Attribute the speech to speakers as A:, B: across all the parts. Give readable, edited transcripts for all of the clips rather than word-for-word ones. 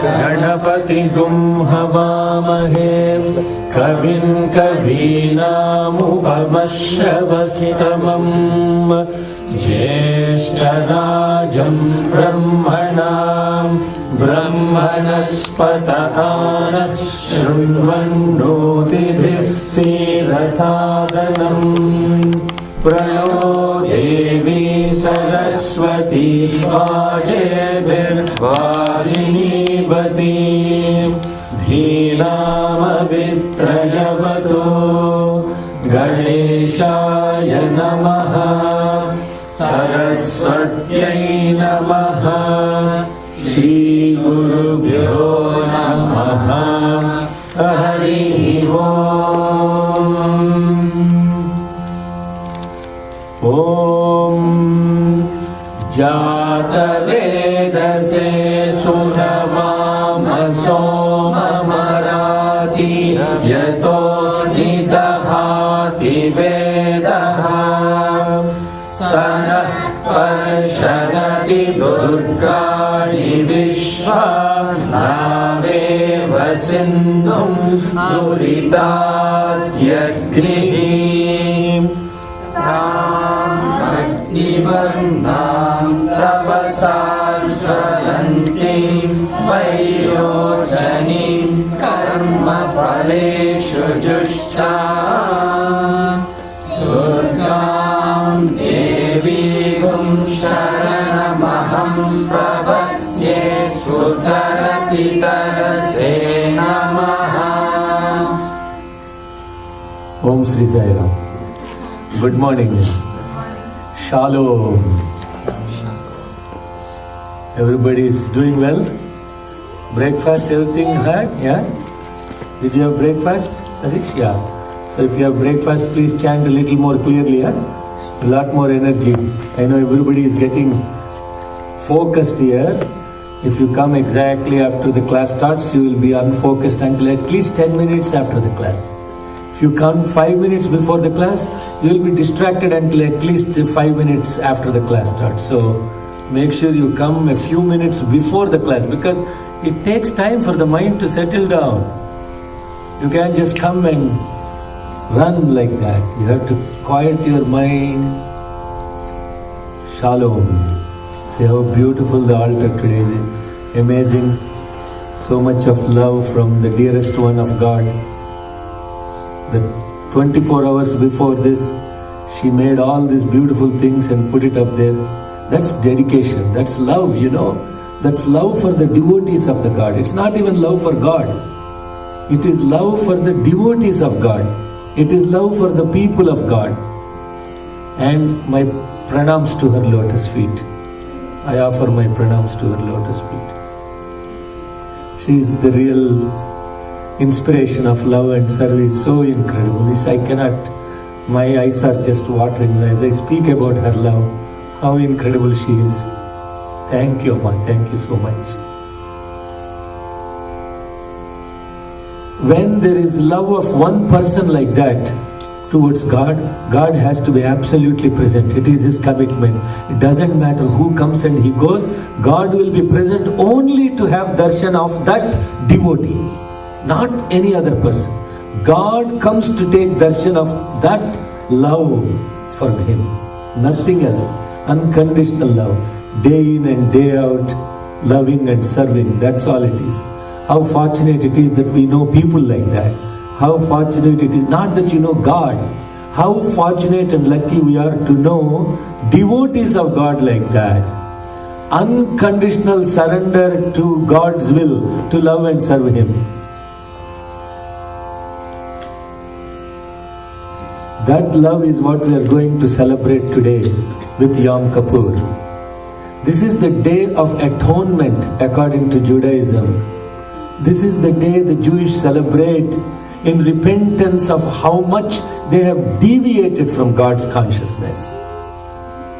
A: गणपतिगुं हवामहे कविं कवीनामुपमश्रवस्तमम् ज्येष्ठराजं ब्रह्मणस्पत आनः शृण्वन्नोतिभिः सीदसादनम् प्रणो देवी सरस्वती वाजेभिर्वाजिनीवती धीनामवित्रयवतु गणेशाय नमः सरस्वत्यै नमः श्रीगुरुभ्यो नमः हरिः ओम जातवेदसे सुरवामसो ममराति यतो निदहाति वेदः सनः पर्षदति दुर्गाणि विश्वा नावेव सिन्धुं दुरिताद्यग्निः निबन्धां तपसाज्वलन्तीं वैरोचनीं कर्मफलेषु जुष्टां दुर्गां देवीं शरणमहं प्रपद्ये सुतरसि तरसे नमः।
B: ओम Shri Sai Ram. Good morning. Shalom. Everybody is doing well? Breakfast, everything had? Yeah? Did you have breakfast? Harish? Yeah. So if you have breakfast, please chant a little more clearly. Yeah? A lot more energy. I know everybody is getting focused here. If you come exactly after the class starts, you will be unfocused until at least 10 minutes after the class. If you come 5 minutes before the class, you will be distracted until at least 5 minutes after the class starts. So make sure you come a few minutes before the class, because it takes time for the mind to settle down. You can't just come and run like that. You have to quiet your mind. Shalom. See how beautiful the altar today is. Amazing. So much of love from the dearest one of God. The 24 hours before this, she made all these beautiful things and put it up there. That's dedication. That's love, you know. That's love for the devotees of the God. It's not even love for God. It is love for the devotees of God. It is love for the people of God. And my pranams to her lotus feet. I offer my pranams to her lotus feet. She is the real inspiration of love and service, so incredible. This I cannot, my eyes are just watering as I speak about her love. How incredible she is. Thank you, Amma. Thank you so much. When there is love of one person like that towards God, God has to be absolutely present. It is His commitment. It doesn't matter who comes and he goes. God will be present only to have darshan of that devotee. Not any other person. God comes to take darshan of that love for him. Nothing else. Unconditional love. Day in and day out, loving and serving. That's all it is. How fortunate it is that we know people like that. How fortunate it is. Not that you know God. How fortunate and lucky we are to know devotees of God like that. Unconditional surrender to God's will to love and serve Him. That love is what we are going to celebrate today with Yom Kippur. This is the day of atonement according to Judaism. This is the day the Jewish celebrate in repentance of how much they have deviated from God's consciousness.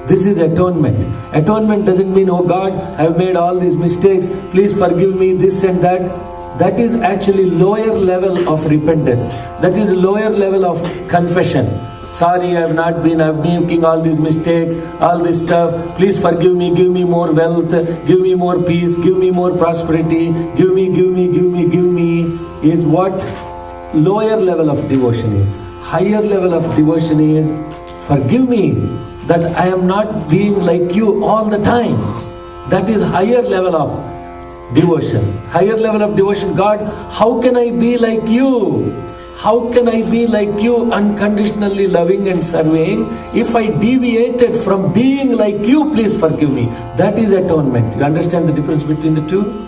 B: This is atonement. Atonement doesn't mean, oh God, I have made all these mistakes, please forgive me this and that. that is actually lower level of repentance. That is lower level of confession. Sorry, I'm making all these mistakes, all this stuff. Please forgive me, give me more wealth, give me more peace, give me more prosperity, give me, is what lower level of devotion is. Higher level of devotion is, forgive me that I am not being like you all the time. That is higher level of devotion. Higher level of devotion. God, how can I be like you? How can I be like you, unconditionally loving and serving? If I deviated from being like you, please forgive me. That is atonement. You understand the difference between the two?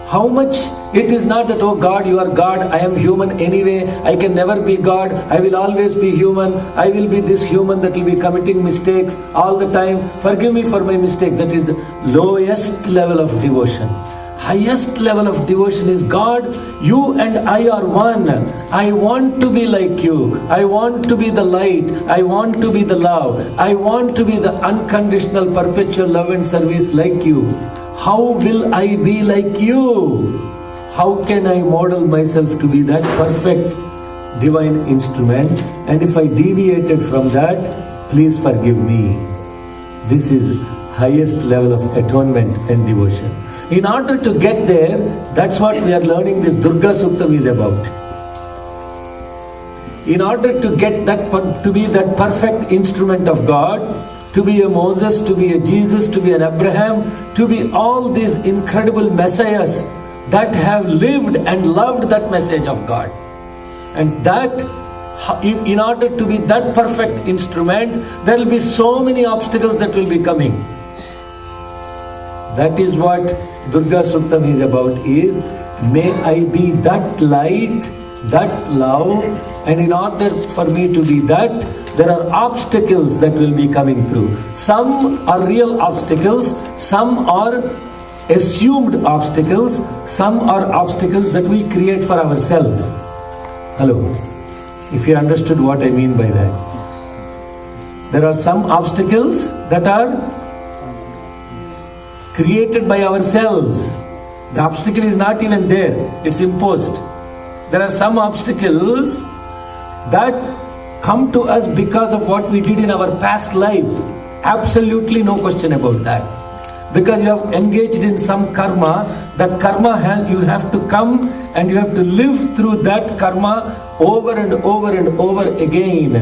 B: How much it is not that, oh God, you are God, I am human anyway, I can never be God, I will always be human, I will be this human that will be committing mistakes all the time, forgive me for my mistake. That is the lowest level of devotion. Highest level of devotion is, God, you and I are one. I want to be like you. I want to be the light. I want to be the love. I want to be the unconditional perpetual love and service like you. How will I be like you? How can I model myself to be that perfect divine instrument? And if I deviated from that, please forgive me. This is highest level of atonement and devotion. In order to get there, that's what we are learning this Durga Suktam is about. In order to get that, to be that perfect instrument of God, to be a Moses, to be a Jesus, to be an Abraham, to be all these incredible messiahs that have lived and loved that message of God. And that, in order to be that perfect instrument, there will be so many obstacles that will be coming. That is what Durga Suktam is about, is may I be that light, that love, and in order for me to be that, there are obstacles that will be coming through. Some are real obstacles, some are assumed obstacles, some are obstacles that we create for ourselves. Hello, if you understood what I mean by that. There are some obstacles that are created by ourselves. The obstacle is not even there, it's imposed. There are some obstacles that come to us because of what we did in our past lives. Absolutely no question about that. Because you have engaged in some karma, that karma you have to come and you have to live through that karma over and over and over again.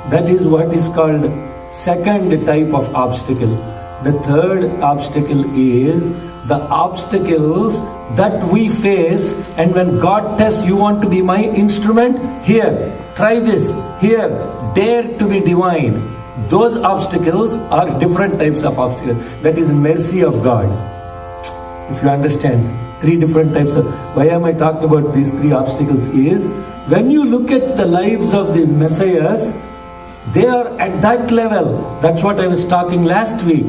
B: That is what is called second type of obstacle. The third obstacle is the obstacles that we face, and when God tests, you want to be my instrument? Here, try this. Here, dare to be divine. Those obstacles are different types of obstacles. That is mercy of God. If you understand, three different types of... Why am I talking about these three obstacles is, when you look at the lives of these messiahs, they are at that level. That's what I was talking last week.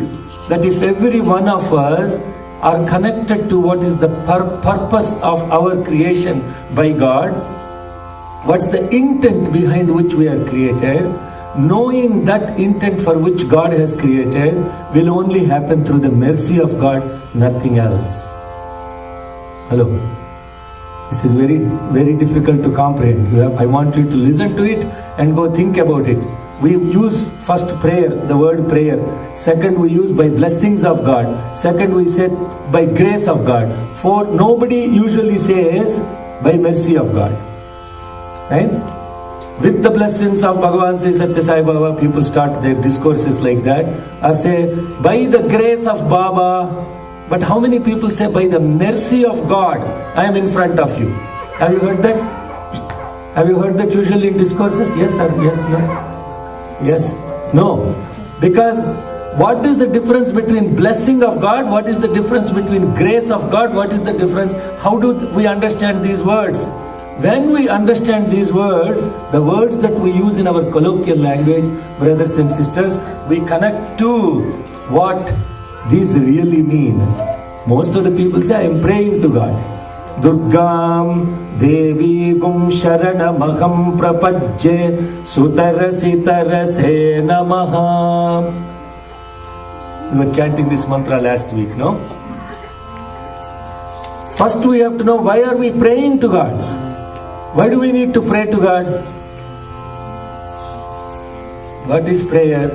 B: That if every one of us are connected to what is the purpose of our creation by God, what's the intent behind which we are created, knowing that intent for which God has created will only happen through the mercy of God, nothing else. Hello. This is very, very difficult to comprehend. I want you to listen to it and go think about it. We use first prayer, the word prayer. Second, we use by blessings of God. Second, we say by grace of God. Fourth, nobody usually says by mercy of God. Right? With the blessings of Bhagavan Sri Satya Sai Baba, people start their discourses like that. Or say, by the grace of Baba. But how many people say, by the mercy of God, I am in front of you? Have you heard that? Have you heard that usually in discourses? Yes, sir. Yes, no. Yes? No. Because what is the difference between blessing of God? What is the difference between grace of God? What is the difference? How do we understand these words? When we understand these words, the words that we use in our colloquial language, brothers and sisters, we connect to what these really mean. Most of the people say, I am praying to God. Durgam Devi Gum Sharanamaham Prapajye Sutarasi Tarase Namaha. We were chanting this mantra last week, no? First we have to know, why are we praying to God? Why do we need to pray to God? What is prayer?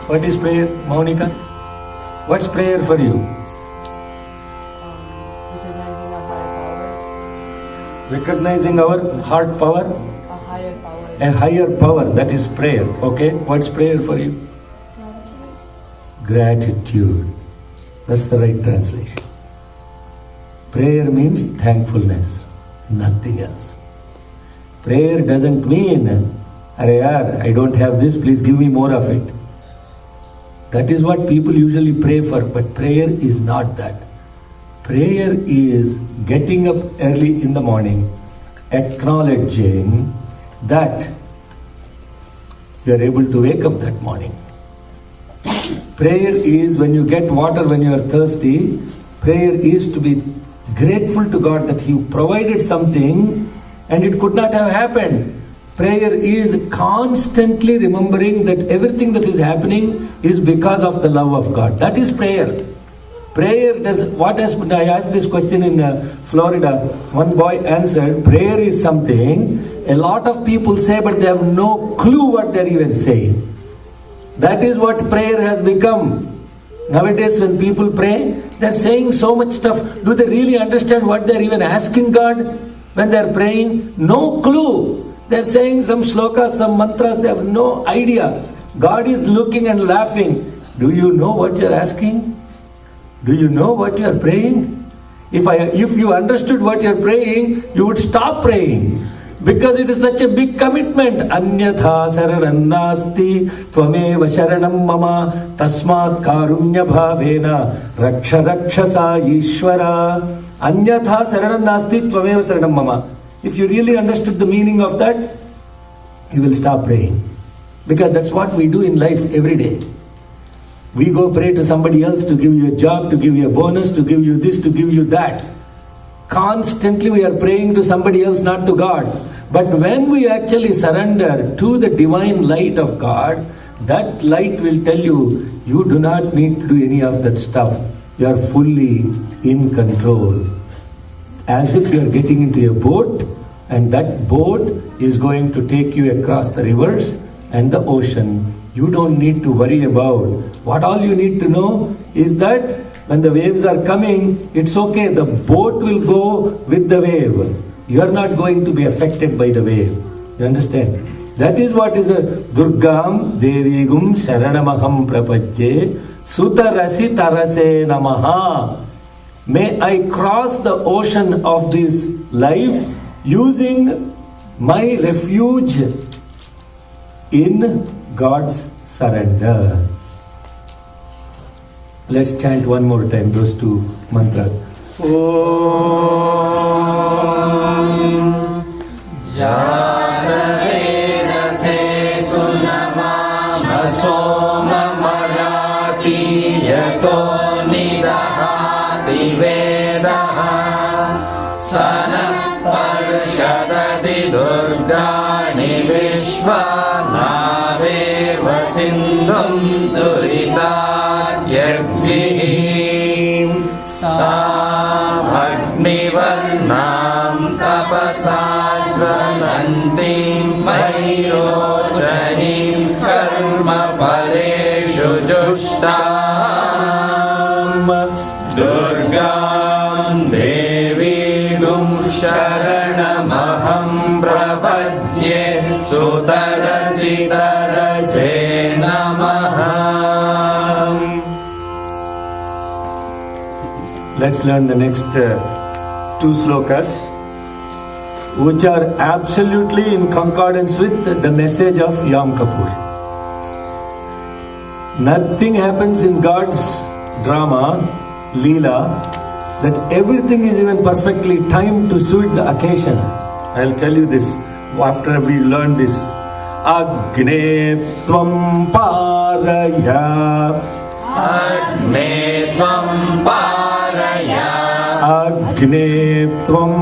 B: What is prayer, Maunika? What's prayer for you?
C: Recognizing a higher power.
B: Recognizing our heart power?
C: A higher power.
B: A higher power, that is prayer. Okay, what's prayer for you? Gratitude. That's the right translation. Prayer means thankfulness, nothing else. Prayer doesn't mean, "Arey yaar, I don't have this, please give me more of it." That is what people usually pray for, but prayer is not that. Prayer is getting up early in the morning, acknowledging that you are able to wake up that morning. Prayer is when you get water when you are thirsty. Prayer is to be grateful to God that He provided something and it could not have happened. Prayer is constantly remembering that everything that is happening is because of the love of God. That is prayer. Prayer does what has I asked this question in Florida. One boy answered, prayer is something a lot of people say, but they have no clue what they are even saying. That is what prayer has become. Nowadays when people pray, they are saying so much stuff. Do they really understand what they are even asking God when they are praying? No clue. They are saying some slokas, some mantras, they have no idea. God is looking and laughing. Do you know what you are asking? Do you know what you are praying? If you understood what you are praying, you would stop praying. Because it is such a big commitment. Anyatha saranam nasti tvameva sharanam mama tasmat karunya bhavena raksha rakshasa ishvara. Anyatha saranam nasti tvameva sharanam mama. If you really understood the meaning of that, you will stop praying. Because that's what we do in life every day. We go pray to somebody else to give you a job, to give you a bonus, to give you this, to give you that. Constantly we are praying to somebody else, not to God. But when we actually surrender to the divine light of God, that light will tell you, you do not need to do any of that stuff. You are fully in control. As if you are getting into a boat, and that boat is going to take you across the rivers and the ocean. You don't need to worry about. What all you need to know is that when the waves are coming, it's okay. The boat will go with the wave. You are not going to be affected by the wave. You understand? That is what is a Durgam Devigum Sharanamaham Prapajye Sutarasi Tarase Namaha. May I cross the ocean of this life using my refuge in God's surrender. Let's chant one more time those two mantras. Om
A: Jatavedase sunamama soma marati yato nidahati vedaha sanat parshadati durgani vishwanaveva sindhum duritat yagnim Agnivarnam tapasadvanantim Mayrochanim karma pareshu jushtam Durgam Devigum sharanamaham prapajye Sutarasi tarase namaha.
B: Let's learn the next two slokas, which are absolutely in concordance with the message of Yom Kippur. Nothing happens in God's drama, Leela, that everything is even perfectly timed to suit the occasion. I'll tell you this after we learn this. Agne tvam paraya.
A: Agne tvam paraya.
B: Agne tvam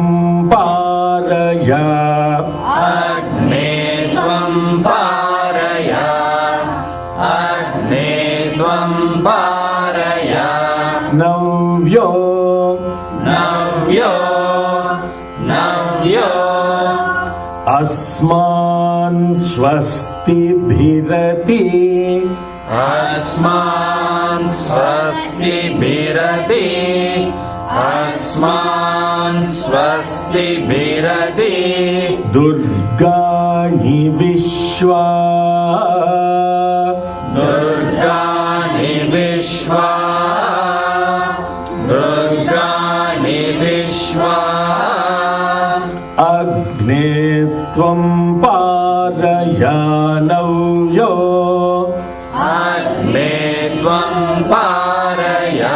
B: paraya.
A: Agne tvam paraya. Agne tvam paraya.
B: Navyo
A: नव्यो
B: अस्मान् स्वस्तिभिरति
A: अस्मान् स्वस्तिभिरति अस्मान् स्वस्तिभिरति
B: दुर्गाणि विश्वा
A: दुर्गाणि विश्वा दुर्गाणि विश्वा
B: अग्ने त्वं पारयानव्यो
A: अग्ने त्वं पारयानव्यो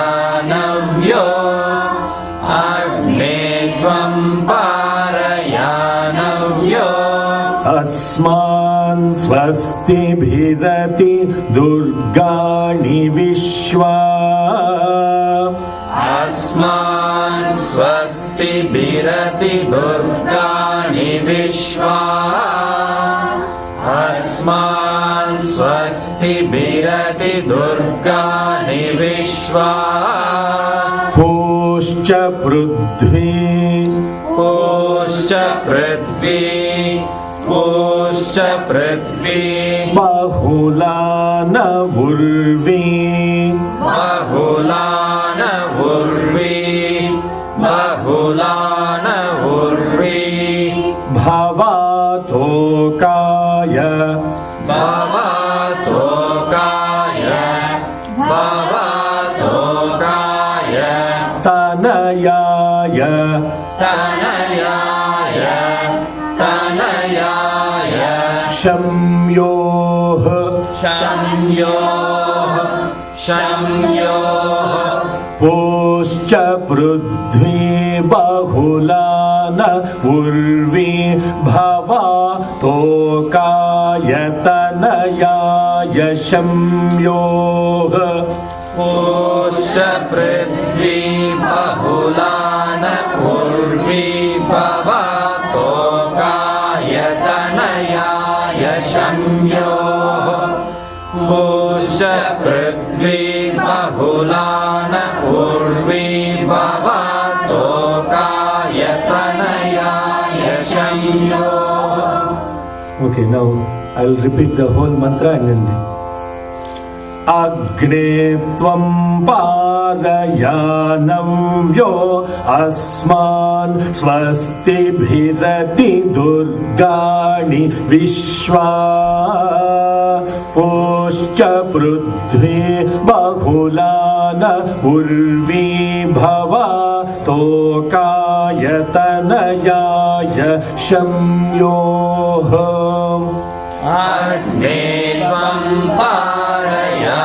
A: अग्ने त्वं पारयानव्यो
B: अस्मान् स्वस्तिभिरति दुर्गाणि विश्वा
A: अस्मान् स्वस्तिभिरति दुर्गाणि विश्वा अस्मान् स्वस्तिभिरति दुर्गाणि विश्वा
B: पोश्च पृथ्वी
A: पोश्च पृथ्वी पोश्च पृथ्वी
B: बहुलान उर्वी
A: बहुलान उर्वी बहुलान उर्वी
B: भवातोकाय
A: भवातोकाय भवातोकाय
B: तनयाय
A: तनयाय तनयाय
B: शम्योः
A: शम्योः शम्योः
B: पोश्च पृथ्वी बहुलान उर्वी भवातोकाय तनयाय शम्योः
A: पोश्च पृथ्वी बहुलान उर्वी भवातोकाय तनयाय शम्योः पोश्च पृथ्वी बहुलान Urvi भवातोकाय तनयाय शम्योः.
B: Okay, now I'll repeat the whole mantra and then अग्ने त्वं पारयानव्यो अस्मान् स्वस्तिभिरति दुर्गाणि विश्वा पोश्च पृथ्वी बहुलान उर्वी भवातोकाय तनयाय शम्योः
A: अग्ने त्वं पारयानव्यो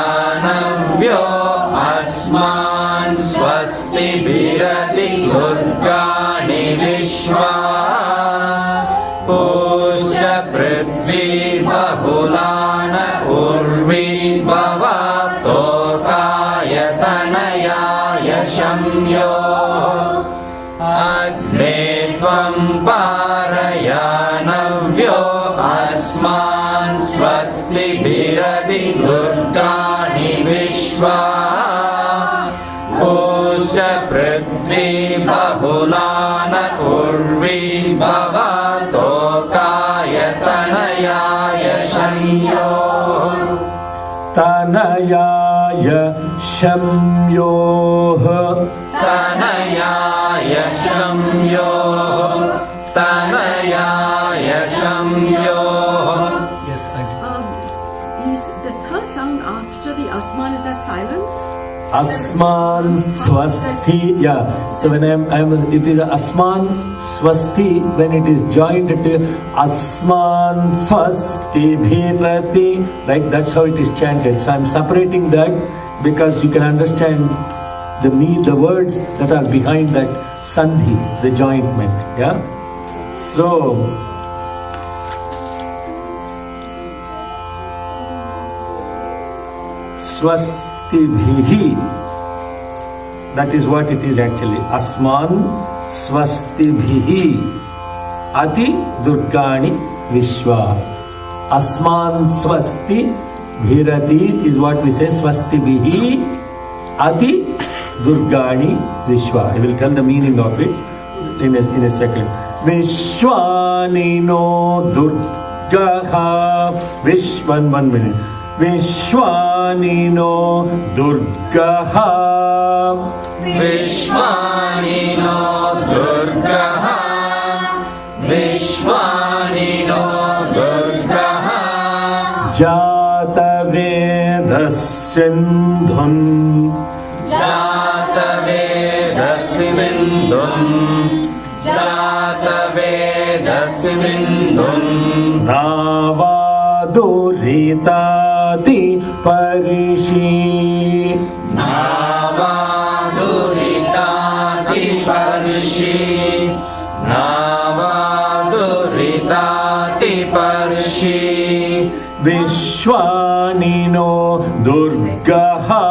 A: अस्मान् स्वस्तिभिरति दुर्गाणि विश्वा पोश्च पृथ्वी बहुलान उर्वी भवातोकाय तनयाय शम्योः. अग्ने त्वं पारयानव्यो अस्मान् स्वस्तिभिरति दुर्गाणि विश्वा पोश्च पृथ्वी बहुलान Urvi भवातोकाय तनयाय शम्योः.
B: तनयाय शम्योः
A: तनयाय शम्योः तनयाय शम्योः.
B: Yes,
D: Is the third sound after the asman, is that silence?
B: Asman swasti, yeah. So when it is asman swasti, when it is joined to asman swasti bhirati, like that's how it is chanted. So I'm separating that because you can understand the words that are behind that sandhi, the jointment, yeah. So swastibhihi, that is what it is actually. Asman swastibhihi ati durgani vishwa. Asman swasti bhirati is what we say. Swastibhihi ati durgani vishwa. I will tell the meaning of it in a second. Vishwanino Durgaha. One minute. Vishwanino Durgaha.
A: Vishwanino Durgaha. Vishwanino Durgaha.
B: Jata Veda Sindhun.
A: Jata Veda Sindhun. Jata Veda Sindhun.
B: Navaduritati Parishi.
A: Navaduritati Parishi. Navaduritati Parishi.
B: Vishwanino Durgaha.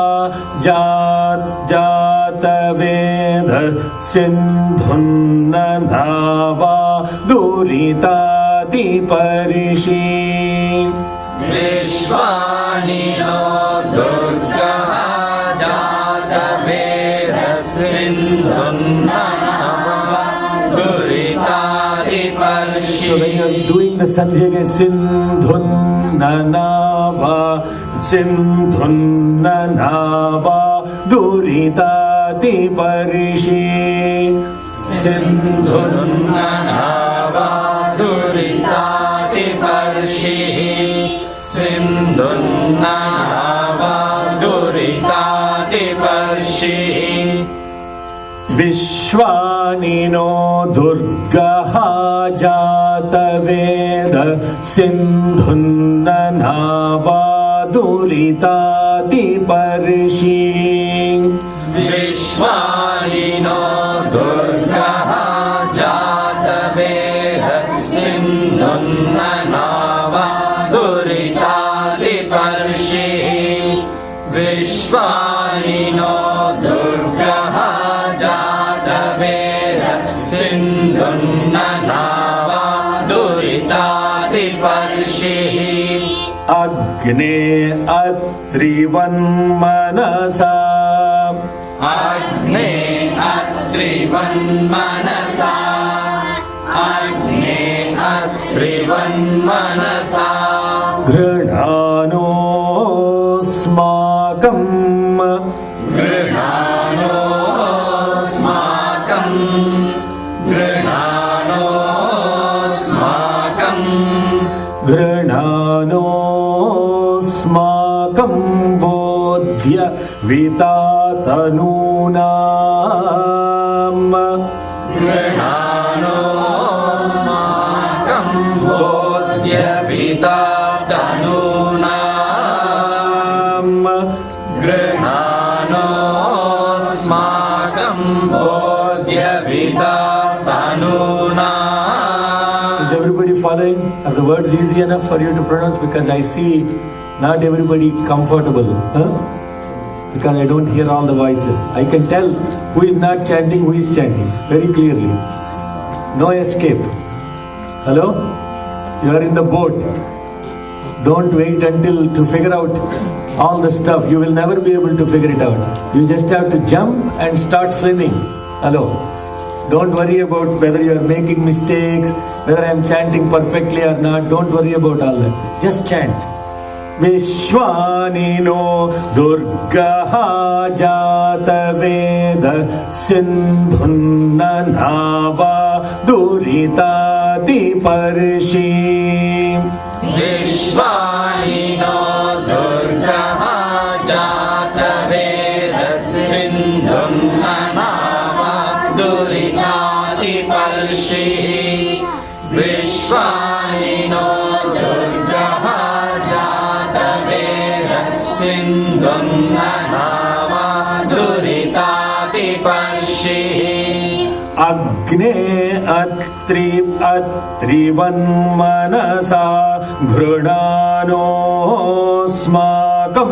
B: Jata Veda Sindhun. Navaduritati Parishi.
A: Vishwanino Durgaha. Jata Veda Sindhun. Navaduritati Parishi.
B: So when you are doing the Sandhya again, Sindhun Nanava, Sindhun Nanava, Duritati Parishi. Sindhun
A: Nanava Duritati Parishi. Sindhun Nanava Duritati Parishi.
B: Vishwanino Durgaha. Jata Veda Sindhun Nanava Duritati Parishi.
A: Vishwanino Durgaha. Jata Veda Sindhun Nanava Duritati Parishi. Vishwanino Durgaha. Jata Veda Sindhun Nanava Duritati Parishi.
B: Agne Atrivan Manasa.
A: Agne Atrivan Manasa. Agne Atrivan Manasa.
B: Granano Smakam.
A: Granano Smakam. Granano Smakam.
B: Granano Smakam Bodhya Vitatanunam.
A: Granano Smakam Bodhya Vitatanunam. Granano Smakam Bodhya Vitatanunam.
B: Is everybody following? Are the words easy enough for you to pronounce? Because I see not everybody comfortable. Because I don't hear all the voices. I can tell who is not chanting, who is chanting very clearly. No escape. Hello? You are in the boat. Don't wait until to figure out all the stuff. You will never be able to figure it out. You just have to jump and start swimming. Hello? Don't worry about whether you are making mistakes, whether I am chanting perfectly or not. Don't worry about all that. Just chant. Vishwanino Durgaha. Jata Veda Sindhun Nanava Duritati Parishi.
A: Vishwanino Durgaha. Jata Veda Sindhun Nanava Duritati Parishi. Vishwanino Durgaha. Jata Veda Sindhun Nanava Duritati Parishi.
B: Agne Atrivan Manasa. Granano Smakam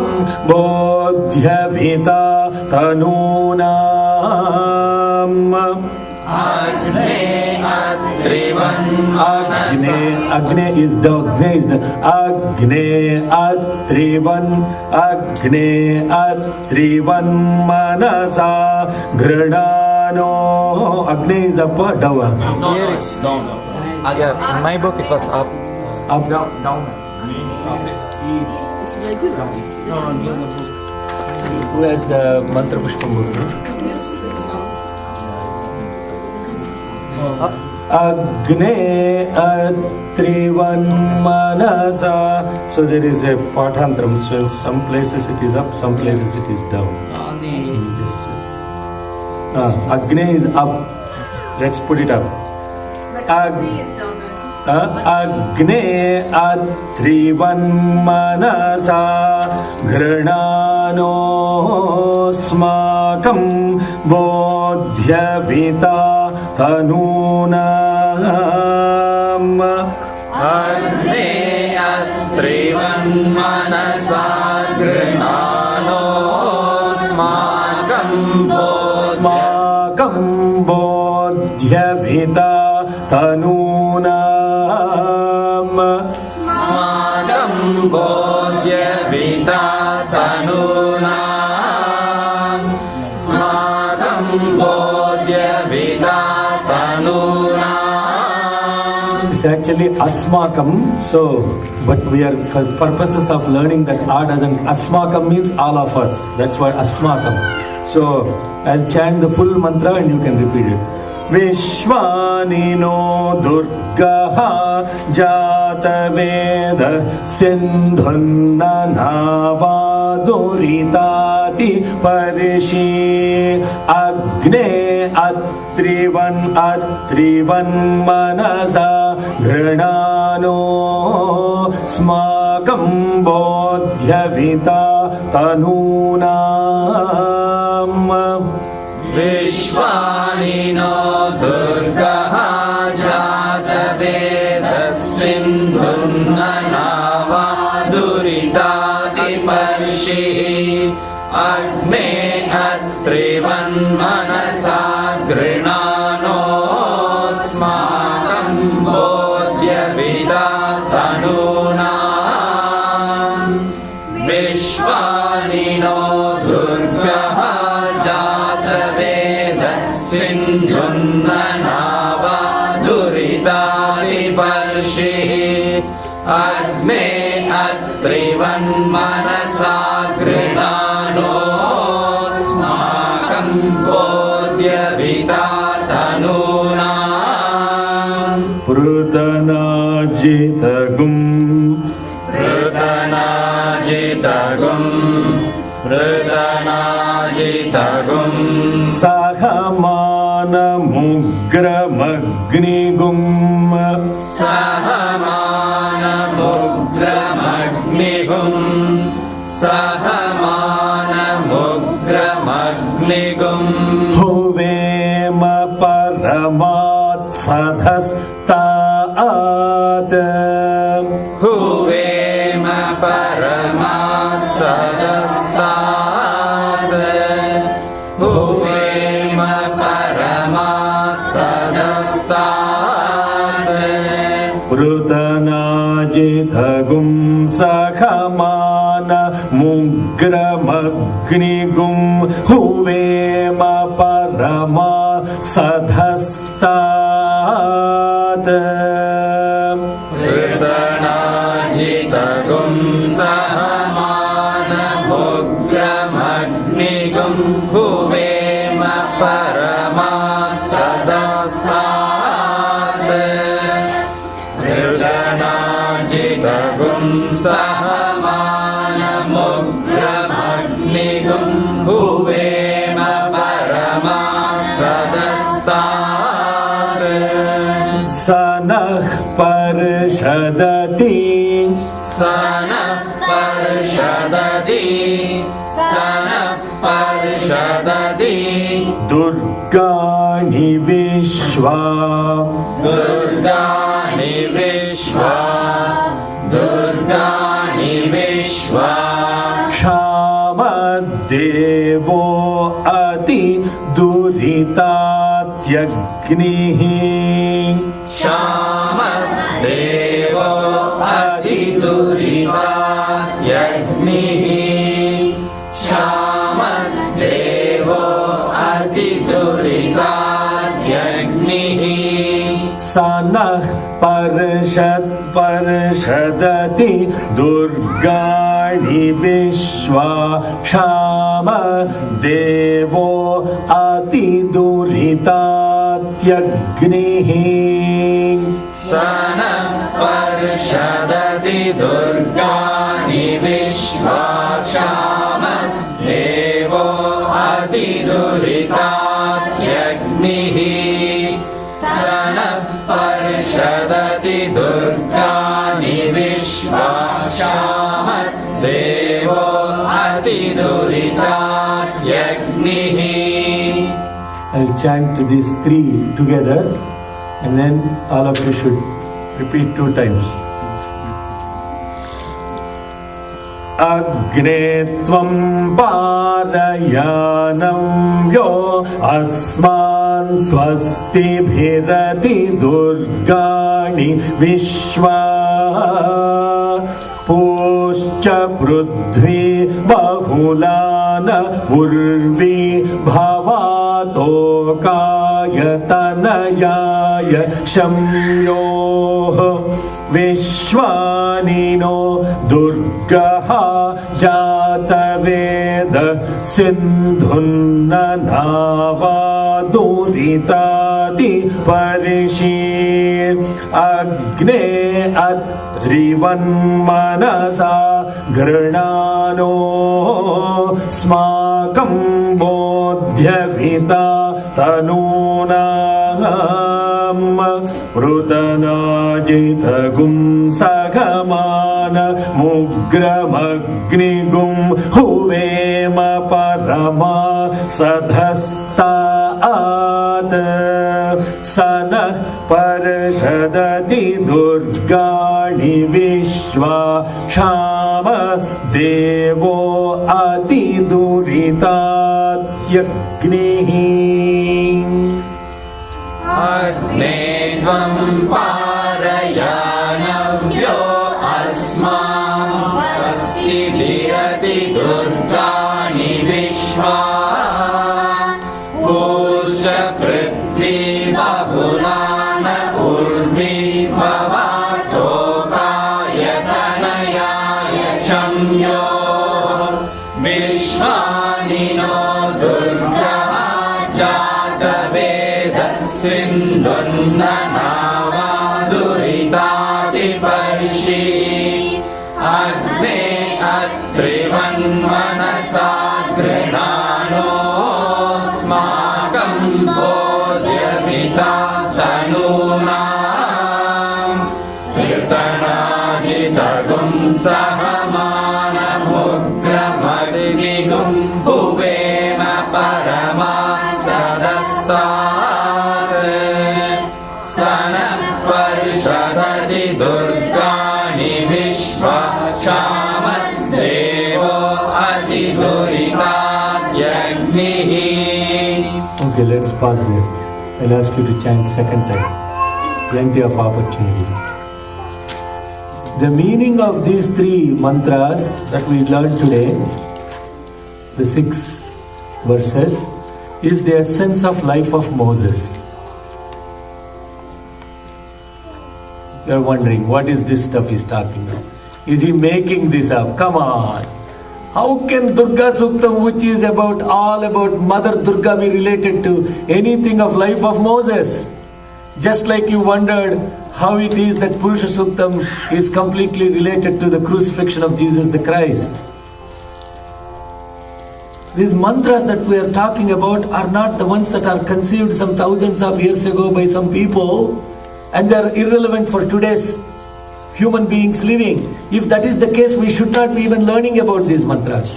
B: Bodhya Vitatanunam.
A: Agne Atrivan Manasa.
B: Agne is the Agne Atrivan Manasa. Granano Grinano. Agni is up or down?
A: Here it's down. Yeah, in my book it was up.
B: Up.
A: Down.
D: It's regular.
B: Who has the mantra pushpam book? Agne atrivan manasa. So there is a patantram. So some places it is up, some places it is down. You just Agne is up. Let's put it up. Agne atrivan manasa granano smakam bodhyavita tanunam.
A: Agne atrivan manasa granano
B: smakam bodhyavita tanunam.
A: Smakam bodhyavita tanunam. Smakam bodhyavita tanunam.
B: It's actually asmakam. So, but we are for purposes of learning that art as an asmakam means all of us. That's why asmakam. So, I'll chant the full mantra and you can repeat it. Vishwanino Durgaha Jataveda Sindhunanavaduritati Parishi Agne Atrivan Manasa Granano Smakam Bodhyavita Tanunam.
A: Vishwanino Durgaha Jataveda Sindhunanavaduritati Parishi Agme Atrivan Manasa Grinano Smakam Bodhyavita Tanunam. Vishwanino Durgaha Jataveda Sindhunanavaduritati Parishi Agme Atrivan Manasa Grinano Smakam Bodhyavita Tanunam.
B: Prutanajitagum
A: Prutanajitagum
B: Sahamana Mugramagnigum
A: Sahamana Mugramagnigum Sahamana Mugramagnigum
B: Huvema Paramat Sadhastad
A: Huvema Paramassadastad Huvema Paramassadastad
B: Prutanajitagum Sahamana Mugramagnigum Huvema Paramat Sadhastad
A: Prutanajitagum Sahamana Mugramagnigum Huvema Paramassadastad Prutanajitagum Sahamana Mugramagnigum Huvema Paramassadastad
B: Sanah Parshadati
A: Sanah Parshadati Sanah Parshadati
B: Durgani Vishwa
A: Durgani Vishwa Durgani Vishwa
B: Shamadevo Ati Duritatyagnihi
A: Shamadevo Adiduritatyagnihi Shamadevo Adiduritatyagnihi
B: parshadati durgani vishva kshama devo ati duritatyagnihi.
A: Sana parshadati durgani vishvakshama devo ati duritatyagnihi. Sana parshadati durgani vishvakshama devo ati duritatyagnihi.
B: I'll chant these three together and then all of you should repeat 2 times. Agre tvam parayanam yo asman swasti bhirati durgani vishva puscha prudhvi bahulana urvi bhavato kayatanayaya shamyoh vishwanino durgaha jataveda sindhunnanava duritati parishi agne atrivan manasa granano smakam bodhyavita tanunam Prutanajitagum sagamana mugramagnigum huvema parama sadhastaat sana parshadati durgani vishva kshama devo ati duritatyagnihi.
A: Agne tvam parayanavyo asman swasti bhirati durgani vishva pusha prithvi bahulana urvi bhavato kayatanayaya shamyo vishwanino durgaha jataveda sindhunnanava duritati parishi agne atrivan manasa granano smakam bodhyavita tanunam Kirtanajitagum sahamana mugramadnigum huvema parama sadastat sana parishadati durgani vishva shamat devo ati duritatyagnihi.
B: Okay, let's pause there. I'll ask you to chant second time. Plenty of opportunity. The meaning of these 3 mantras that we learned today, the 6 verses, is the essence of life of Moses. You're wondering, what is this stuff he's talking about? Is he making this up? Come on! How can Durga Suktam, which is all about Mother Durga, be related to anything of life of Moses? Just like you wondered how it is that Purusha Suktam is completely related to the crucifixion of Jesus the Christ. These mantras that we are talking about are not the ones that are conceived some thousands of years ago by some people, and they are irrelevant for today's human beings living. If that is the case, we should not be even learning about these mantras.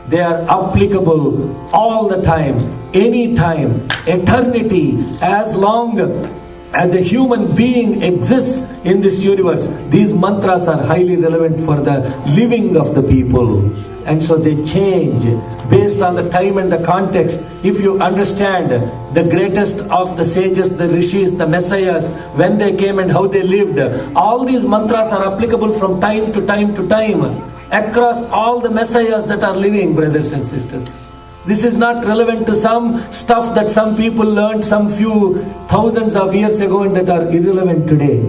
B: They are applicable all the time, any time, eternity, as long as a human being exists in this universe. These mantras are highly relevant for the living of the people. And so they change based on the time and the context. If you understand the greatest of the sages, the rishis, the messiahs, when they came and how they lived, all these mantras are applicable from time to time to time across all the messiahs that are living, brothers and sisters. This is not relevant to some stuff that some people learned some few thousands of years ago and that are irrelevant today.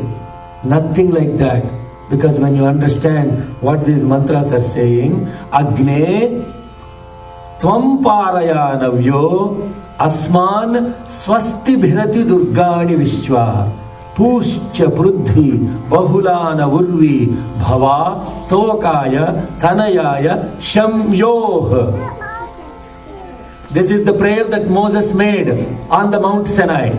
B: Nothing like that. Because when you understand what these mantras are saying, Agne Tvam Paraya Navyo Asman Swasti Bhirati Durgani Vishwa Pushcha Prudhi Bahulana Urvi Bhava Tokaya Tanayaya Shamyoh. This is the prayer that Moses made on the Mount Sinai.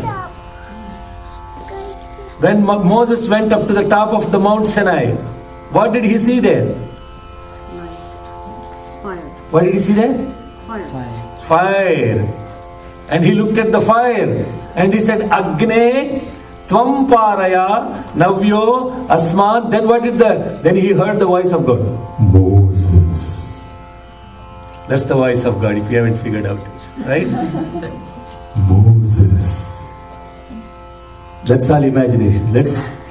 B: When Moses went up to the top of the Mount Sinai, what did he see there?
D: Fire.
B: What did he see there?
D: Fire.
B: Fire. And he looked at the fire and he said, Agne Tvam Paraya Navyo Asman. Then what did then he heard the voice of God.
C: Moses.
B: That's the voice of God, if you haven't figured out. Right?
C: Moses.
B: That's all imagination.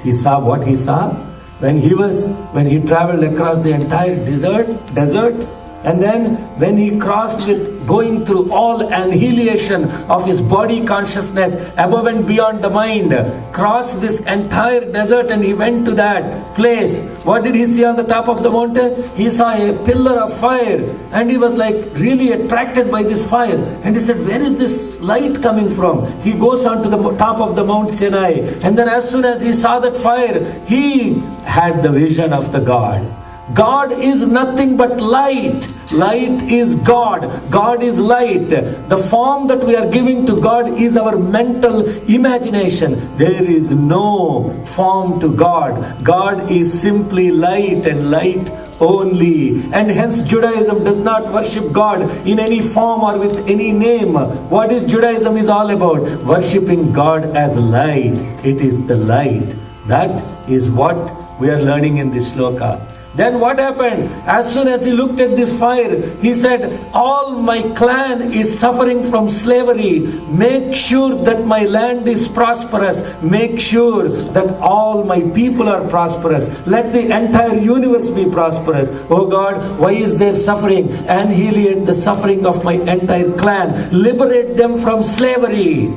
B: He saw what he saw when he traveled across the entire desert, and then when he crossed with going through all annihilation of his body consciousness above and beyond the mind, crossed this entire desert and he went to that place. What did he see on the top of the mountain? He saw a pillar of fire and he was like really attracted by this fire. And he said, where is this light coming from? He goes on to the top of the Mount Sinai, and then as soon as he saw that fire, he had the vision of the God. God is nothing but light. Light is God. God is light. The form that we are giving to God is our mental imagination. There is no form to God. God is simply light and light only. And hence Judaism does not worship God in any form or with any name. What is Judaism is all about? Worshipping God as light. It is the light. That is what we are learning in this shloka. Then what happened? As soon as he looked at this fire, he said, all my clan is suffering from slavery. Make sure that my land is prosperous. Make sure that all my people are prosperous. Let the entire universe be prosperous. Oh God, why is there suffering? Annihilate the suffering of my entire clan. Liberate them from slavery.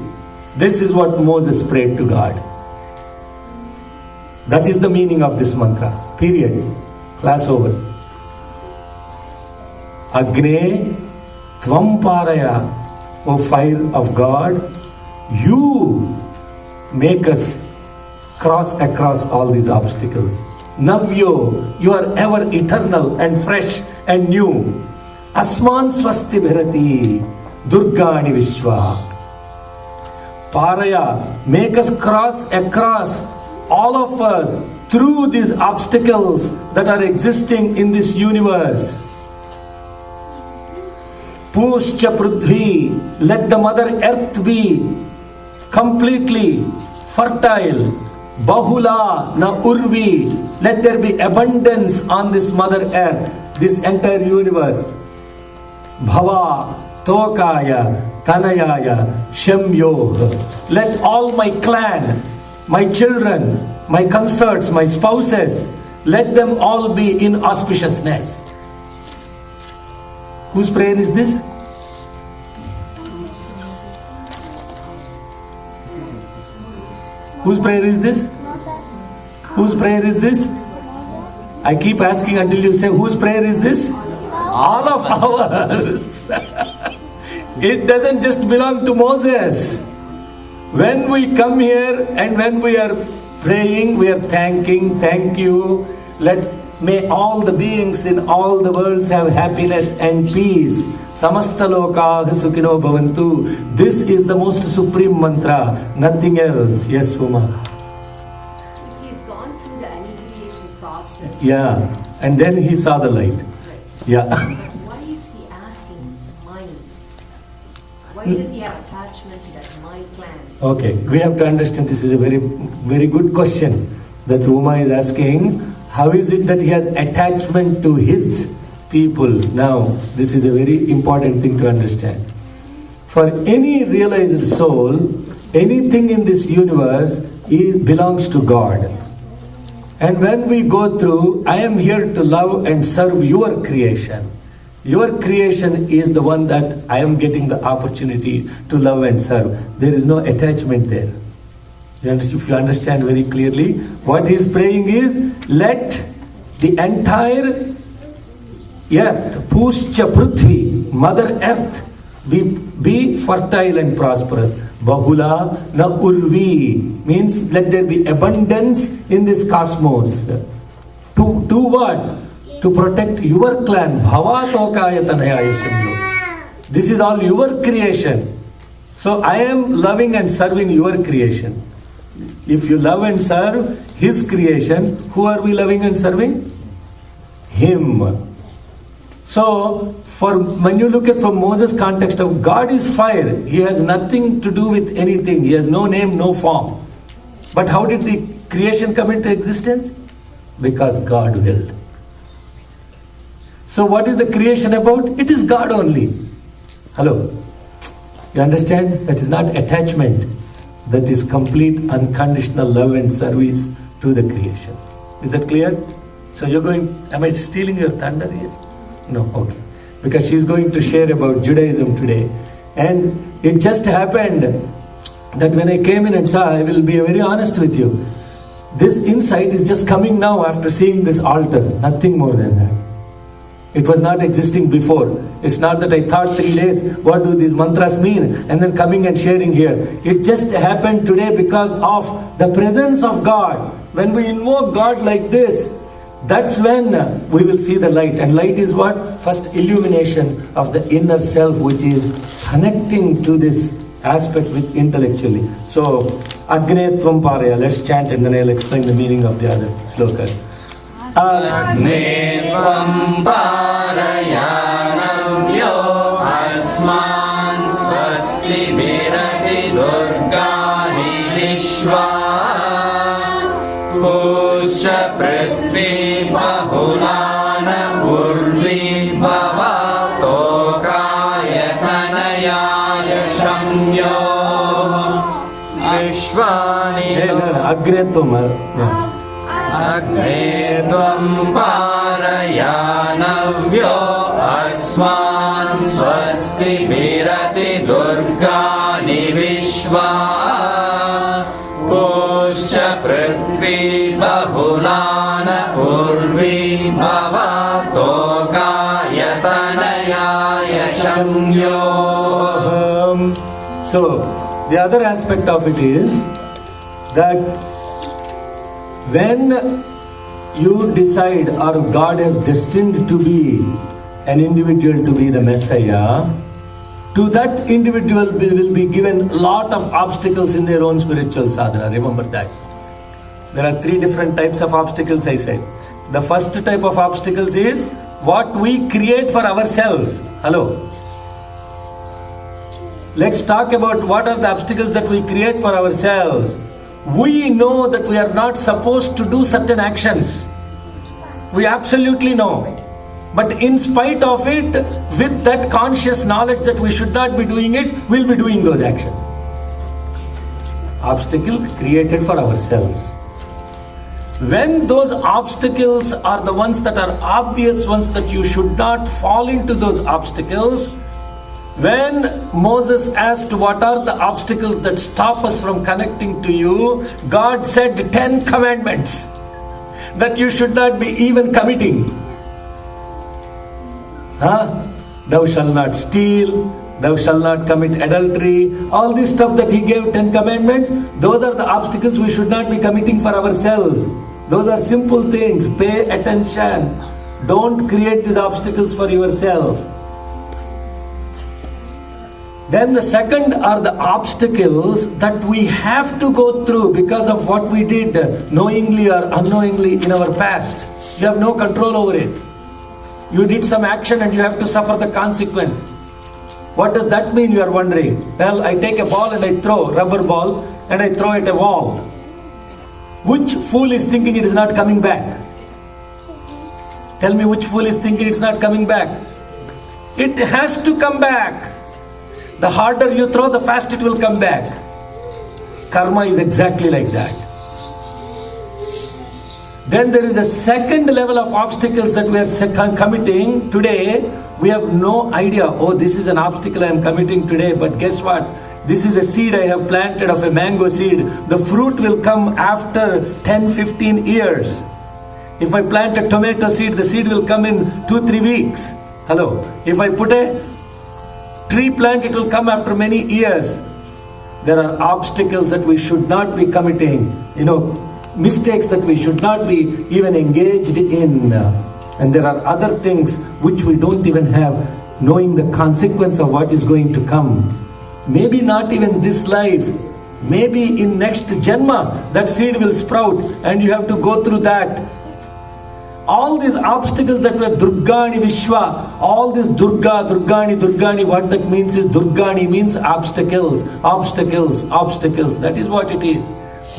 B: This is what Moses prayed to God. That is the meaning of this mantra. Period. Class over. Agne Tvam Paraya, O fire of God, you make us cross across all these obstacles. Navyo, you are ever eternal and fresh and new. Asman Swasti Bharati, Durgani Vishwa. Paraya, make us cross across, all of us, through these obstacles that are existing in this universe. Pushcha Prudhi, let the mother earth be completely fertile. Bahula na urvi, let there be abundance on this mother earth, this entire universe. Bhava, Tokaya, Tanayaya, Shamyoh. Let all my clan, my children, my consorts, my spouses, let them all be in auspiciousness. Whose prayer is this? Whose prayer is this? Whose prayer is this? I keep asking until you say, whose prayer is this? All of ours. It doesn't just belong to Moses. When we come here and when we are praying, we are thanking, thank you. May all the beings in all the worlds have happiness and peace. Samasta lokaah sukhino bhavantu. This is the most supreme mantra, nothing else. Yes, Uma.
D: He's gone through the annihilation process.
B: Yeah, and then he saw the light.
D: Right.
B: Yeah.
D: But why is he asking mine? Why does he have attachment to that my clan?
B: Okay, we have to understand this is a very, very good question that Uma is asking. How is it that he has attachment to his people? Now, this is a very important thing to understand. For any realized soul, anything in this universe belongs to God. And when we go through, I am here to love and serve your creation. Your creation is the one that I am getting the opportunity to love and serve. There is no attachment there. If you understand very clearly, what he is praying is, let the entire earth, Pushcha Prithvi, Mother Earth, be fertile and prosperous. Bahula na urvi means let there be abundance in this cosmos. To do what? To protect your clan. Bhavatokaya This is all your creation. So I am loving and serving your creation. If you love and serve his creation, who are we loving and serving? Him. So, when you look at from Moses' context of God is fire, he has nothing to do with anything. He has no name, no form. But how did the creation come into existence? Because God willed. So what is the creation about? It is God only. Hello? You understand? That is not attachment. That is complete unconditional love and service to the creation. Is that clear? So you're going, am I stealing your thunder here? No, okay. Because she's going to share about Judaism today. And it just happened that when I came in and saw, I will be very honest with you, this insight is just coming now after seeing this altar, nothing more than that. It was not existing before. It's not that I thought 3 days, what do these mantras mean? And then coming and sharing here. It just happened today because of the presence of God. When we invoke God like this, that's when we will see the light. And light is what? First illumination of the inner self, which is connecting to this aspect with intellectually. So, Agne Tvam Paraya. Let's chant and then I'll explain the meaning of the other sloka.
A: Agni Tvam Parayanamyo Asman Swasti Mirati Durgani Vishwa Pusha Prithvi Bahulana Urvi Bhava Tokaya Tanayaya Shamyo Vishwani
B: Agre Tvam
A: Agni Tvam Parayanavyo Asman Swasti Virati Durgani Vishwa Pusha Prithvi Bahulana Urvi Bhava Tokaya Tanayaya Shamyo.
B: So, the other aspect of it is that when you decide or God has destined to be an individual to be the Messiah, to that individual will be given a lot of obstacles in their own spiritual sadhana. Remember that. There are 3 different types of obstacles, I said. The first type of obstacles is what we create for ourselves. Hello. Let's talk about what are the obstacles that we create for ourselves. We know that we are not supposed to do certain actions. We absolutely know. But in spite of it, with that conscious knowledge that we should not be doing it, we'll be doing those actions. Obstacle created for ourselves. When those obstacles are the ones that are obvious ones that you should not fall into those obstacles, when Moses asked what are the obstacles that stop us from connecting to you, God said 10 commandments that you should not be even committing. Thou shalt not steal, thou shalt not commit adultery, all this stuff that he gave 10 commandments, those are the obstacles we should not be committing for ourselves. Those are simple things. Pay attention. Don't create these obstacles for yourself. Then the second are the obstacles that we have to go through because of what we did knowingly or unknowingly in our past. You have no control over it. You did some action and you have to suffer the consequence. What does that mean, you are wondering? Well, I take a ball and I throw, rubber ball, and I throw at a wall. Which fool is thinking it is not coming back? Tell me which fool is thinking it's not coming back? It has to come back. The harder you throw, the faster it will come back. Karma is exactly like that. Then there is a second level of obstacles that we are committing today, We have no idea, oh, this is an obstacle I am committing today, but guess what? This is a seed I have planted of a mango seed. The fruit will come after 10-15 years. If I plant a tomato seed, the seed will come in 2-3 weeks. Hello. If I put a tree plant, it will come after many years. There are obstacles that we should not be committing, mistakes that we should not be even engaged in. And there are other things which we don't even have, knowing the consequence of what is going to come. Maybe not even this life, maybe in next Janma, that seed will sprout and you have to go through that. All these obstacles that were Durgani Vishwa, all this Durgani, what that means is Durgani means obstacles. That is what it is.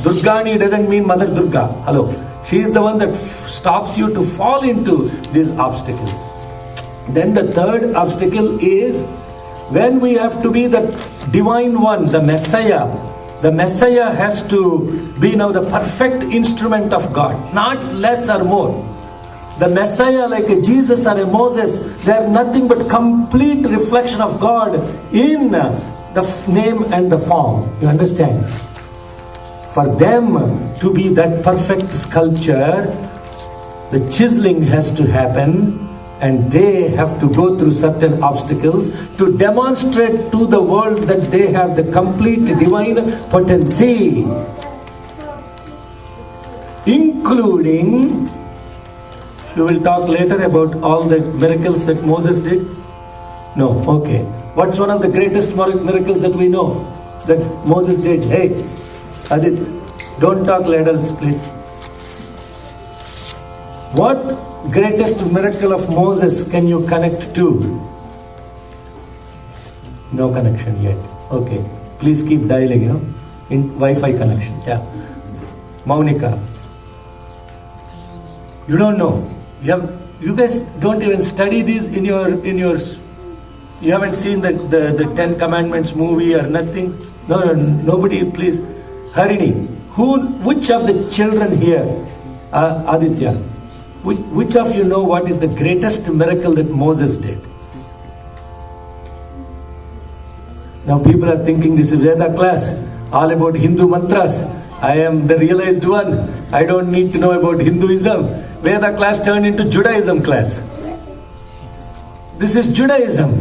B: Durgani doesn't mean Mother Durga. Hello. She is the one that stops you to fall into these obstacles. Then the third obstacle is when we have to be the divine one, the Messiah. The Messiah has to be now the perfect instrument of God, not less or more. The Messiah, like a Jesus or a Moses, they are nothing but complete reflection of God in the name and the form. You understand? For them to be that perfect sculpture, the chiseling has to happen, and they have to go through certain obstacles to demonstrate to the world that they have the complete divine potency, including, we will talk later about all the miracles that Moses did. No, okay. What's one of the greatest miracles that we know that Moses did? Hey, Adit, don't talk ladles, please. What greatest miracle of Moses can you connect to? No connection yet. Okay. Please keep dialing, in Wi-Fi connection. Yeah. Maunika. You don't know. You guys don't even study these in your. You haven't seen the 10 Commandments movie or nothing. No, nobody, please. Harini, which of the children here, Aditya, which of you know what is the greatest miracle that Moses did? Now people are thinking this is Veda class, all about Hindu mantras. I am the realized one. I don't need to know about Hinduism. Veda class turned into Judaism class. This is Judaism.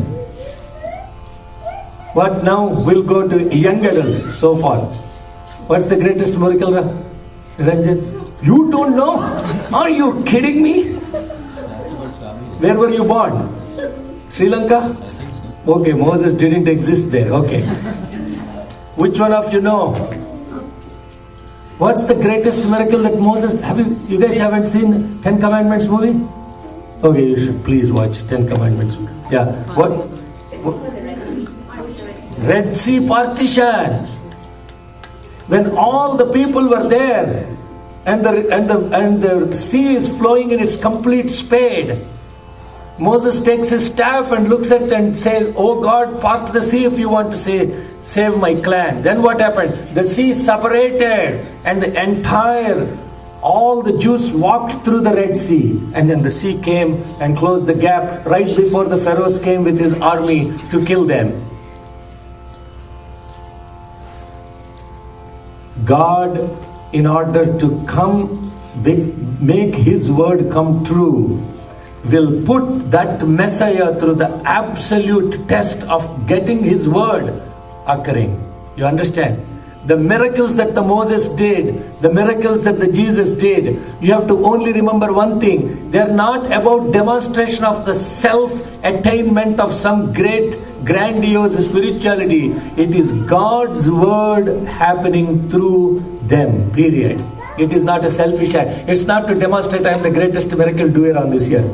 B: What now? We'll go to young adults so far. What's the greatest miracle, Ranjan? You don't know? Are you kidding me? Where were you born? Sri Lanka? Okay, Moses didn't exist there. Okay. Which one of you know? What's the greatest miracle that Moses... You guys haven't seen 10 Commandments movie? Okay, you should please watch 10 Commandments. Yeah. What? Red Sea partition. When all the people were there and the sea is flowing in its complete spade, Moses takes his staff and looks at it and says, "Oh God, part the sea if you want to save my clan." Then what happened? The sea separated and all the Jews walked through the Red Sea, and then the sea came and closed the gap right before the Pharaoh came with his army to kill them. God, in order to make His word come true, will put that Messiah through the absolute test of getting His word occurring. You understand? The miracles that the Moses did, the miracles that the Jesus did, you have to only remember one thing. They are not about demonstration of the self-attainment of some great grandiose spirituality. It is God's word happening through them, period. It is not a selfish act. It's not to demonstrate I am the greatest miracle doer on this earth.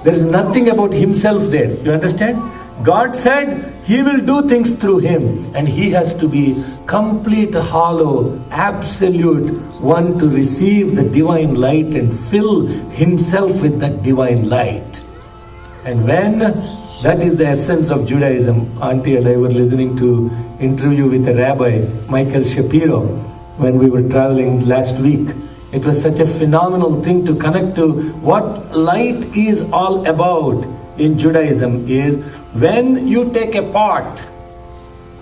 B: There is nothing about Himself there. You understand? God said He will do things through him, and he has to be complete, hollow, absolute one to receive the divine light and fill himself with that divine light. And when that is the essence of Judaism. Auntie and I were listening to interview with a rabbi, Michael Shapiro, when we were traveling last week. It was such a phenomenal thing to connect to what light is all about.
C: in Judaism is when you take a pot,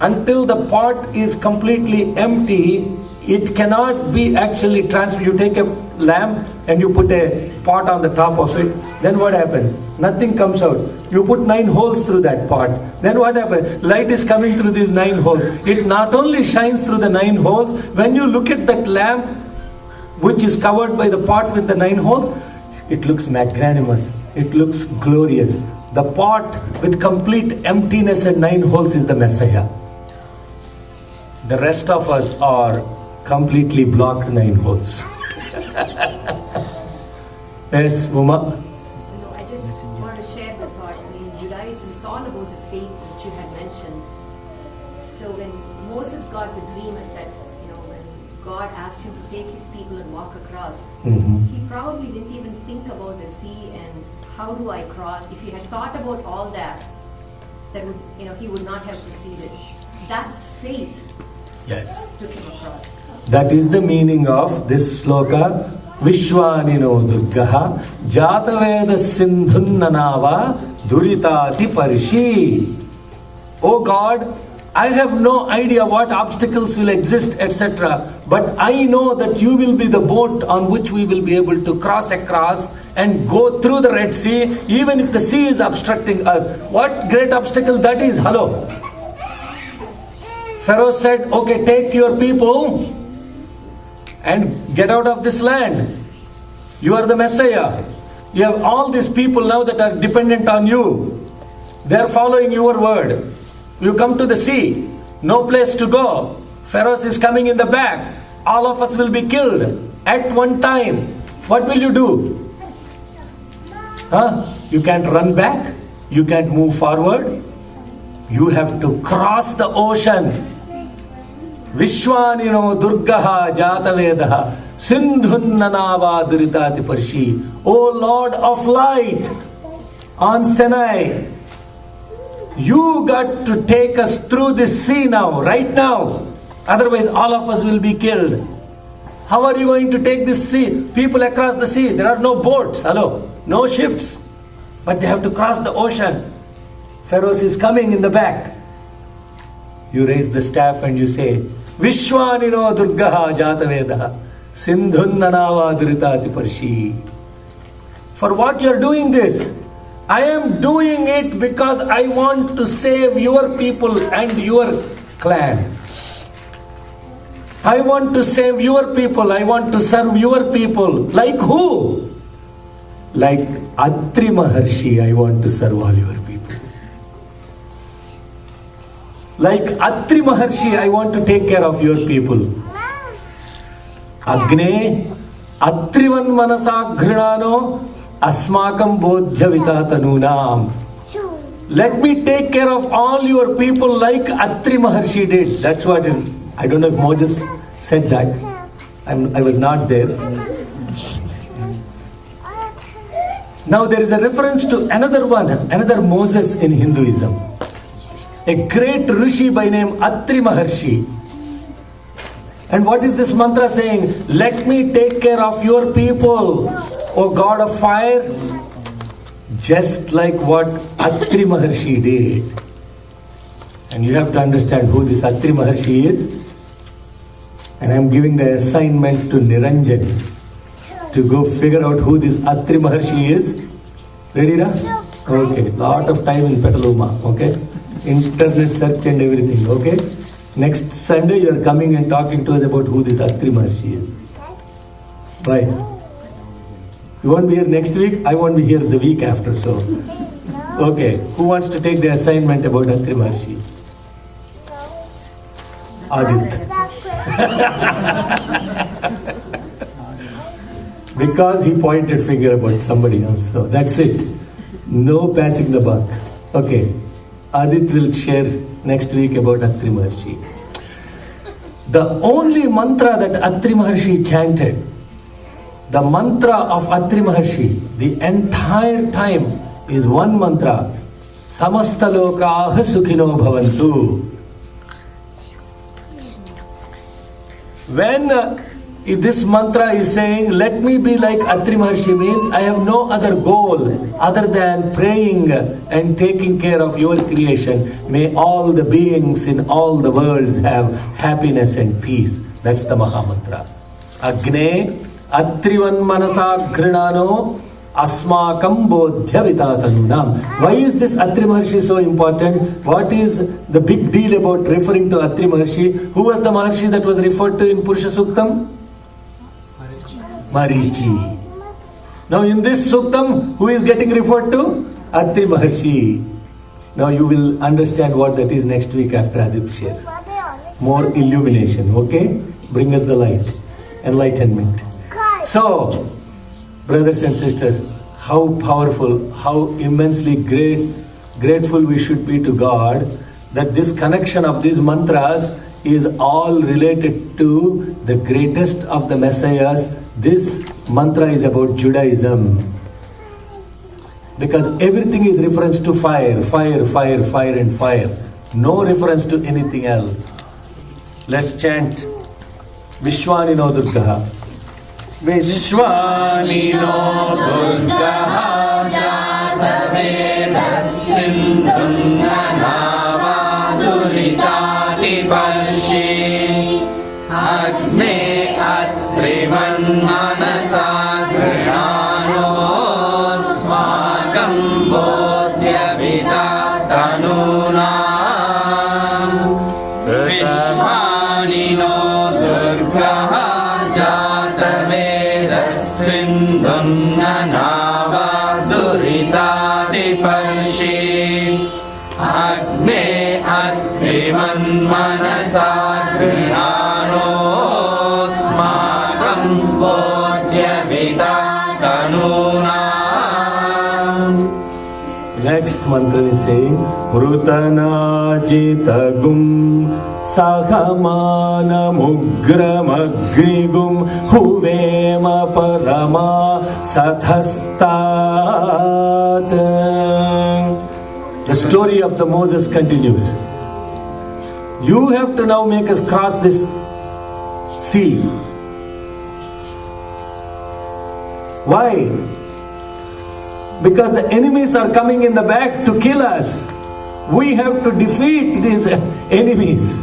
C: until the pot is completely empty, it cannot be actually transferred. You take a lamp and you put a pot on the top of it, then what happens? Nothing comes out. You put 9 holes through that pot, then what happens? Light is coming through these 9 holes. It not only shines through the 9 holes, when you look at that lamp which is covered by the pot with the 9 holes, it looks magnanimous, it looks glorious. The pot with complete emptiness and 9 holes is the Messiah. The rest of us are completely blocked 9 holes. Yes, Uma?
D: I just want to share the thought. In Judaism, it's all about the faith which you had mentioned. So when Moses got the dream that, when God asked him to take his people and walk across, he probably didn't even think about the sea and how do I cross. If he had thought about all that, then he would not have proceeded. That faith took him across.
C: That is the meaning of this sloka. Vishwanino Durgaha Jataveda Sindhunnanava Duritati Parishi. Oh God, I have no idea what obstacles will exist, etc. But I know that you will be the boat on which we will be able to cross across and go through the Red Sea, even if the sea is obstructing us. What great obstacle that is? Hello. Pharaoh said, okay, take your people and get out of this land. You are the Messiah. You have all these people now that are dependent on you. They are following your word. You come to the sea, no place to go. Pharaoh is coming in the back. All of us will be killed at one time. What will you do? You can't run back. You can't move forward. You have to cross the ocean. Vishwanino Durgaha Jatavedaha Sindhunnanava Duritati Parshi. O Lord of Light, on Sinai, you got to take us through this sea now, right now. Otherwise all of us will be killed. How are you going to take this sea? People across the sea, there are no boats, no ships. But they have to cross the ocean. Pharaoh is coming in the back. You raise the staff and you say, Vishwanino Durgaha Jatavedaha Sindhunnanava Duritati Parshi. For what you are doing this? I am doing it because I want to save your people and your clan. I want to save your people. I want to serve your people. Like who? Like Atri Maharshi, I want to serve all your people. Like Atri Maharshi, I want to take care of your people. Agne Atrivan Manasa Grinano Asmakam Bodhya Vitatanunam. Let me take care of all your people like Atri Maharshi did. That's what I don't know if Moses said that. I was not there. Now there is a reference to another Moses in Hinduism. A great Rishi by name Atri Maharshi. And what is this mantra saying? Let me take care of your people, O God of fire, just like what Atri Maharshi did. And you have to understand who this Atri Maharshi is. And I am giving the assignment to Niranjan to go figure out who this Atri Maharshi is. Ready, Ra? Okay. Lot of time in Petaluma. Okay. Internet search and everything. Okay. Next Sunday you are coming and talking to us about who this Atri Maharshi is. Right. You won't be here next week. I won't be here the week after. So, okay. Who wants to take the assignment about Atri Maharshi? Adit. Because he pointed finger about somebody else. So that's it. No passing the buck. Okay. Adit will share next week about Atri Maharshi. The only mantra that Atri Maharshi chanted, the mantra of Atri Maharshi, the entire time is one mantra. Samasta lokaah sukhino bhavantu. When if this mantra is saying, let me be like Atri Maharshi, means I have no other goal other than praying and taking care of your creation. May all the beings in all the worlds have happiness and peace. That's the Maha Mantra. Agne Atrivan Manasa Grinano Asmakam Bodhya Vitatanunam. Why is this Atri Maharshi so important? What is the big deal about referring to Atri Maharshi? Who was the Maharshi that was referred to in Purusha Suktam? Marichi. Now in this Suktam, who is getting referred to? Atri Maharshi. Now you will understand what that is next week after Adit shares. More illumination, okay? Bring us the light, enlightenment. So, brothers and sisters, how powerful, how immensely grateful we should be to God that this connection of these mantras is all related to the greatest of the messiahs. This mantra is about Judaism. Because everything is reference to fire, fire, fire, fire and fire. No reference to anything else. Let's chant Vishwanino Durgaha. Vishwanino Durgaha Jatavedas Sindhum Nanavadulitati Parshi Agne Atrivan Manasa Grinano Smagam Bodhya Vitatanunam Vishwanino Durgaha Jatavedas Sindhum Nanavadulitati Parshi Agne Atrivan Manasa Grinano Smagam Bodhya Vitatanunam. Next mantra is saying Prutanajitagum Sahamana Mugramadgrigum Huvema Parama Sathastat. The story of the Moses continues. You have to now make us cross this sea. Why? Because the enemies are coming in the back to kill us. We have to defeat these enemies.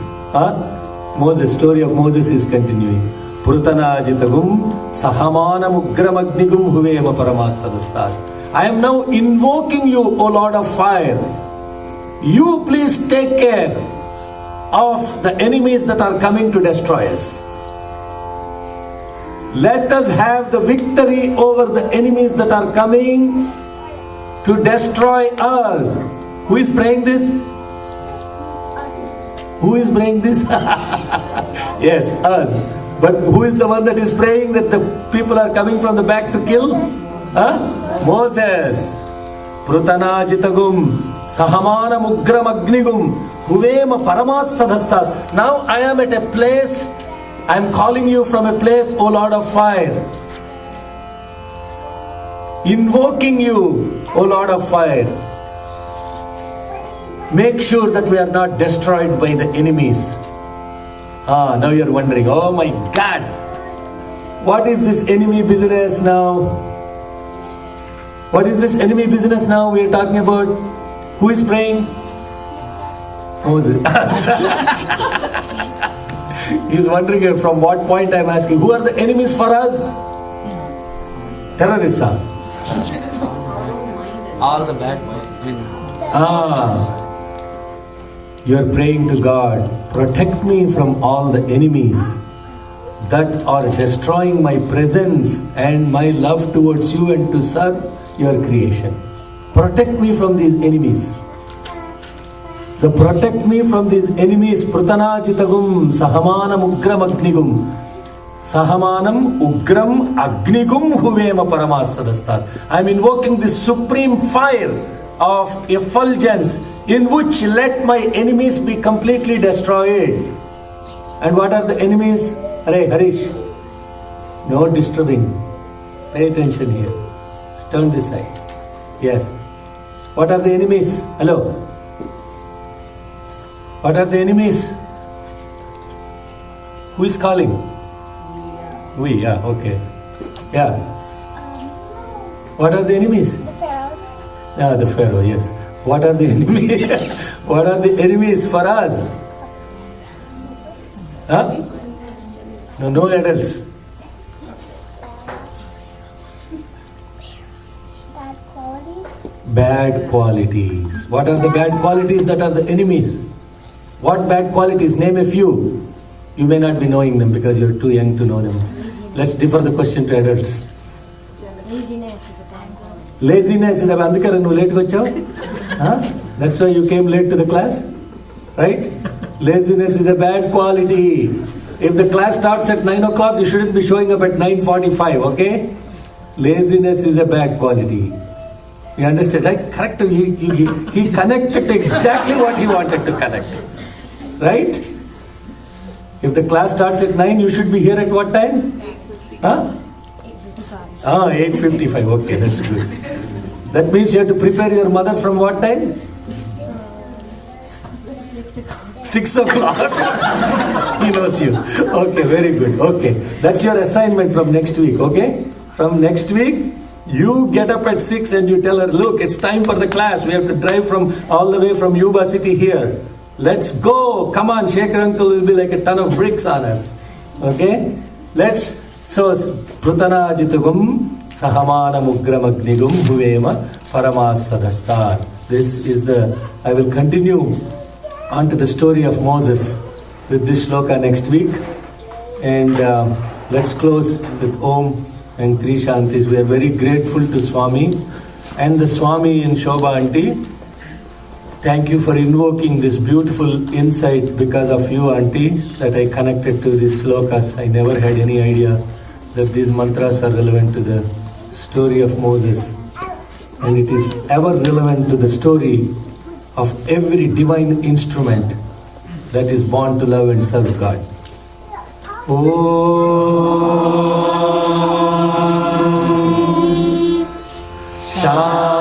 C: Moses, story of Moses is continuing. Prutanajitagum sahamana mugramadnigum huvema paramasadastat. I am now invoking you, O Lord of fire. You please take care of the enemies that are coming to destroy us. Let us have the victory over the enemies that are coming to destroy us. Who is praying this? Who is praying this? Yes, us. But who is the one that is praying that the people are coming from the back to kill? Moses. Prutanajitagum sahamana mugramadnigum huvema paramasadhastat. Now I am at a place, I am calling you from a place, O Lord of fire. Invoking you, O Lord of fire. Make sure that we are not destroyed by the enemies. Now you are wondering, oh my God, what is this enemy business now? What is this enemy business now we are talking about? Who is praying? Moses. He is wondering from what point I am asking. Who are the enemies for us? Terrorists.
A: All the bad.
C: You are praying to God, protect me from all the enemies that are destroying my presence and my love towards you and to serve your creation. Protect me from these enemies. The protect me from these enemies, Prutanajitagum Sahamanam Ugram Agnigum. Sahamanam Ugram Agnigum Huvema Paramasadastat. I am invoking this supreme fire of effulgence in which let my enemies be completely destroyed. And what are the enemies? Harish, no disturbing. Pay attention here. Turn this side. Yes. What are the enemies? Hello. What are the enemies? Who is calling? We, yeah, okay. Yeah. What are the enemies?
E: The Pharaoh.
C: Ah, the Pharaoh, yes. What are the enemies? What are the enemies for us? Huh? No, no adults.
E: Bad qualities.
C: Bad qualities. What are the bad qualities that are the enemies? What bad qualities? Name a few. You may not be knowing them because you're too young to know them. Let's defer the question to adults.
E: Laziness is a bad quality.
C: Laziness is a bad quality. That's why you came late to the class? Right? Laziness is a bad quality. If the class starts at 9 o'clock, you shouldn't be showing up at 9:45, okay? Laziness is a bad quality. You understand? Right? Correct. He connected to exactly what he wanted to connect. Right? If the class starts at 9, you should be here at what time? Huh?
E: 8:55.
C: 8:55. Okay, that's good. That means you have to prepare your mother from what time?
E: 6 o'clock.
C: 6 o'clock. He knows you. Okay, very good. Okay. That's your assignment from next week, okay? From next week, you get up at 6 and you tell her, look, it's time for the class. We have to drive from all the way from Yuba City here. Let's go. Come on, Shekhar uncle will be like a ton of bricks on us. Okay? So, Prutana Jitugum Sahamana Mugramagnigum Huvema Paramasadastar. This is I will continue on to the story of Moses with this shloka next week. And let's close with Om and Tri Shantis. We are very grateful to Swami and the Swami in Shobha Auntie. Thank you for invoking this beautiful insight because of you, Auntie, that I connected to these shlokas. I never had any idea that these mantras are relevant to the story of Moses. And it is ever relevant to the story of every divine instrument that is born to love and serve God. Om Shanti.